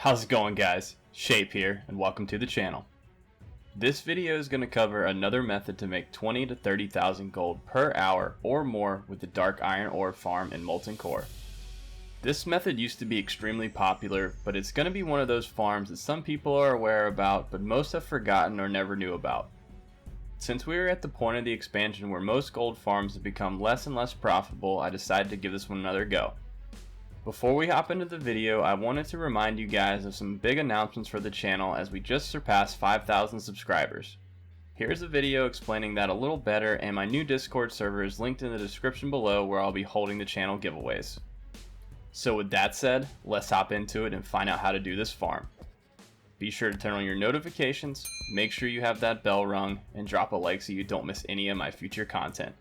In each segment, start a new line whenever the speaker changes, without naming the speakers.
How's it going, guys? Shape here, and welcome to the channel. This video is going to cover another method to make 20 to 30,000 gold per hour or more with the dark iron ore farm in Molten Core. This method used to be extremely popular, but it's going to be one of those farms that some people are aware about, but most have forgotten or never knew about. Since we are at the point of the expansion where most gold farms have become less and less profitable, I decided to give this one another go. Before we hop into the video, I wanted to remind you guys of some big announcements for the channel as we just surpassed 5,000 subscribers. Here's a video explaining that a little better, and my new Discord server is linked in the description below where I'll be holding the channel giveaways. So with that said, let's hop into it and find out how to do this farm. Be sure to turn on your notifications, make sure you have that bell rung, and drop a like so you don't miss any of my future content.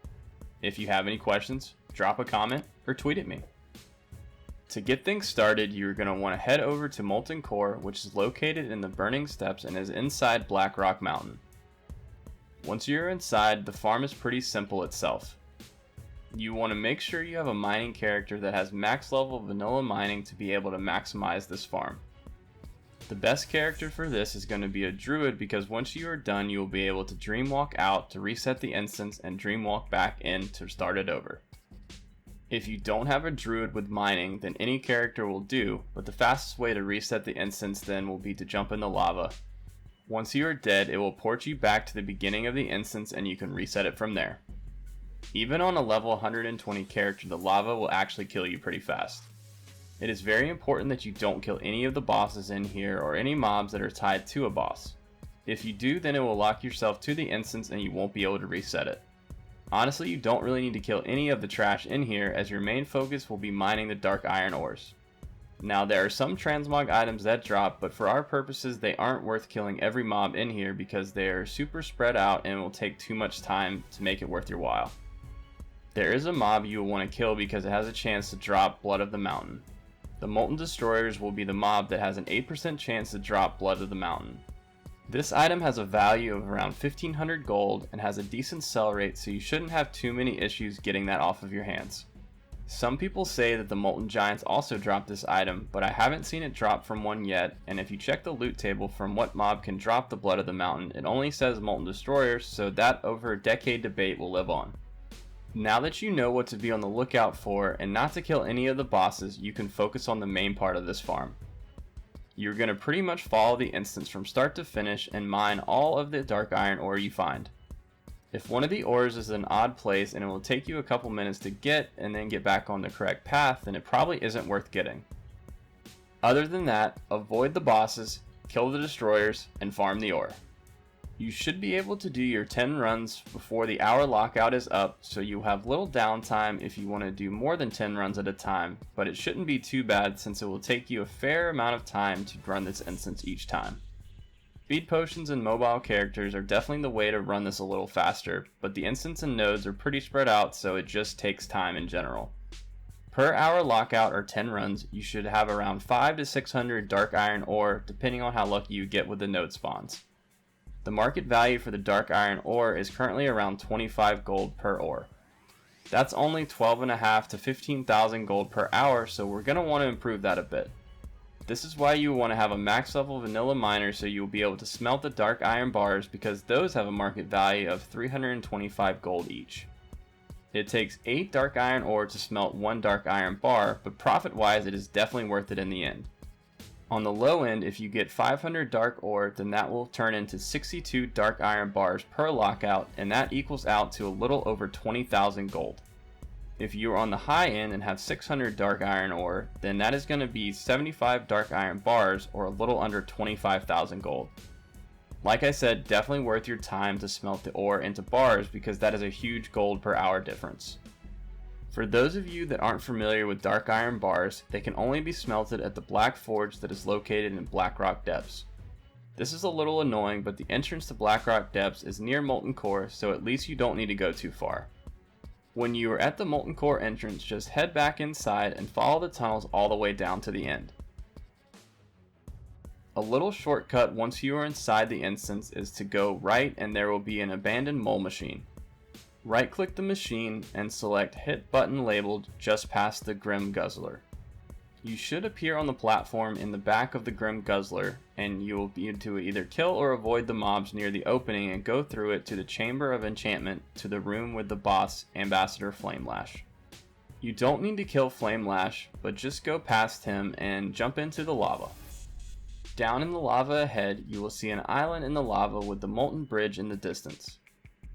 If you have any questions, drop a comment or tweet at me. To get things started, you're going to want to head over to Molten Core, which is located in the Burning Steppes and is inside Black Rock Mountain. Once you're inside, the farm is pretty simple itself. You want to make sure you have a mining character that has max level vanilla mining to be able to maximize this farm. The best character for this is going to be a druid, because once you are done you will be able to dreamwalk out to reset the instance and dreamwalk back in to start it over. If you don't have a druid with mining, then any character will do, but the fastest way to reset the instance then will be to jump in the lava. Once you are dead, it will port you back to the beginning of the instance and you can reset it from there. Even on a level 120 character, the lava will actually kill you pretty fast. It is very important that you don't kill any of the bosses in here or any mobs that are tied to a boss. If you do, then it will lock yourself to the instance and you won't be able to reset it. Honestly, you don't really need to kill any of the trash in here, as your main focus will be mining the dark iron ores. Now, there are some transmog items that drop, but for our purposes they aren't worth killing every mob in here because they are super spread out and it will take too much time to make it worth your while. There is a mob you will want to kill because it has a chance to drop Blood of the Mountain. The Molten Destroyers will be the mob that has an 8% chance to drop Blood of the Mountain. This item has a value of around 1500 gold and has a decent sell rate, so you shouldn't have too many issues getting that off of your hands. Some people say that the Molten Giants also drop this item, but I haven't seen it drop from one yet, and if you check the loot table from what mob can drop the Blood of the Mountain, it only says Molten Destroyers, so that over a decade debate will live on. Now that you know what to be on the lookout for and not to kill any of the bosses, you can focus on the main part of this farm. You're going to pretty much follow the instance from start to finish and mine all of the dark iron ore you find. If one of the ores is an odd place and it will take you a couple minutes to get and then get back on the correct path, then it probably isn't worth getting. Other than that, avoid the bosses, kill the destroyers, and farm the ore. You should be able to do your 10 runs before the hour lockout is up, so you'll have little downtime if you want to do more than 10 runs at a time, but it shouldn't be too bad since it will take you a fair amount of time to run this instance each time. Speed potions and mobile characters are definitely the way to run this a little faster, but the instance and nodes are pretty spread out, so it just takes time in general. Per hour lockout or 10 runs, you should have around 500 to 600 dark iron ore, depending on how lucky you get with the node spawns. The market value for the dark iron ore is currently around 25 gold per ore. That's only 12.5 to 15,000 gold per hour, so we're going to want to improve that a bit. This is why you want to have a max level vanilla miner, so you will be able to smelt the dark iron bars, because those have a market value of 325 gold each. It takes 8 dark iron ore to smelt 1 dark iron bar, but profit wise it is definitely worth it in the end. On the low end, if you get 500 dark ore, then that will turn into 62 dark iron bars per lockout, and that equals out to a little over 20,000 gold. If you are on the high end and have 600 dark iron ore, then that is going to be 75 dark iron bars, or a little under 25,000 gold. Like I said, definitely worth your time to smelt the ore into bars, because that is a huge gold per hour difference. For those of you that aren't familiar with dark iron bars, they can only be smelted at the Black Forge that is located in Black Rock Depths. This is a little annoying, but the entrance to Black Rock Depths is near Molten Core, so at least you don't need to go too far. When you are at the Molten Core entrance, just head back inside and follow the tunnels all the way down to the end. A little shortcut once you are inside the instance is to go right, and there will be an abandoned mole machine. Right click the machine and select hit button labeled just past the Grim Guzzler. You should appear on the platform in the back of the Grim Guzzler, and you will be able to either kill or avoid the mobs near the opening and go through it to the Chamber of Enchantment to the room with the boss, Ambassador Flamelash. You don't need to kill Flamelash, but just go past him and jump into the lava. Down in the lava ahead, you will see an island in the lava with the Molten Bridge in the distance.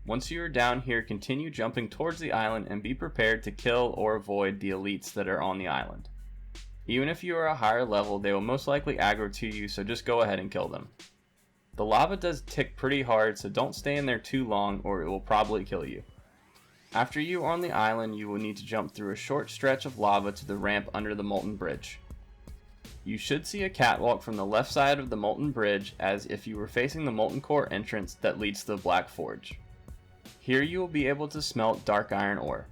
Once you are down here, continue jumping towards the island and be prepared to kill or avoid the elites that are on the island. Even if you are a higher level, they will most likely aggro to you, so just go ahead and kill them. The lava does tick pretty hard, so don't stay in there too long or it will probably kill you. After you are on the island, you will need to jump through a short stretch of lava to the ramp under the Molten Bridge. You should see a catwalk from the left side of the Molten Bridge as if you were facing the Molten Core entrance that leads to the Black Forge. Here you will be able to smelt dark iron ore.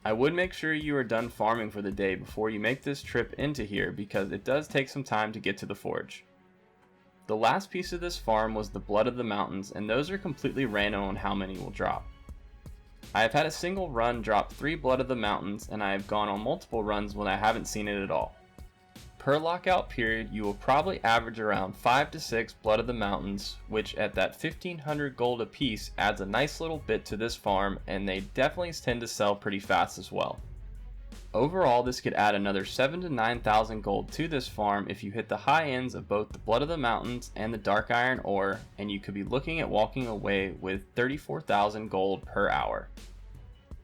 I would make sure you are done farming for the day before you make this trip into here because it does take some time to get to the forge. The last piece of this farm was the Blood of the Mountains, and those are completely random on how many will drop. I have had a single run drop 3 Blood of the Mountains, and I have gone on multiple runs when I haven't seen it at all. Per lockout period, you will probably average around 5 to 6 Blood of the Mountains, which at that 1500 gold a piece adds a nice little bit to this farm, and they definitely tend to sell pretty fast as well. Overall, this could add another 7 to 9,000 gold to this farm if you hit the high ends of both the Blood of the Mountains and the dark iron ore, and you could be looking at walking away with 34,000 gold per hour.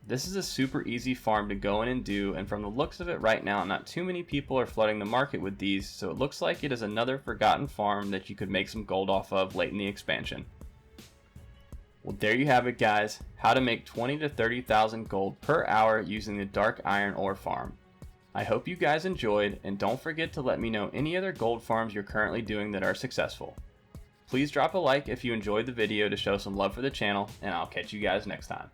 This is a super easy farm to go in and do, and from the looks of it right now, not too many people are flooding the market with these, so it looks like it is another forgotten farm that you could make some gold off of late in the expansion. Well, there you have it, guys, how to make 20 to 30,000 gold per hour using the dark iron ore farm. I hope you guys enjoyed, and don't forget to let me know any other gold farms you're currently doing that are successful. Please drop a like if you enjoyed the video to show some love for the channel, and I'll catch you guys next time.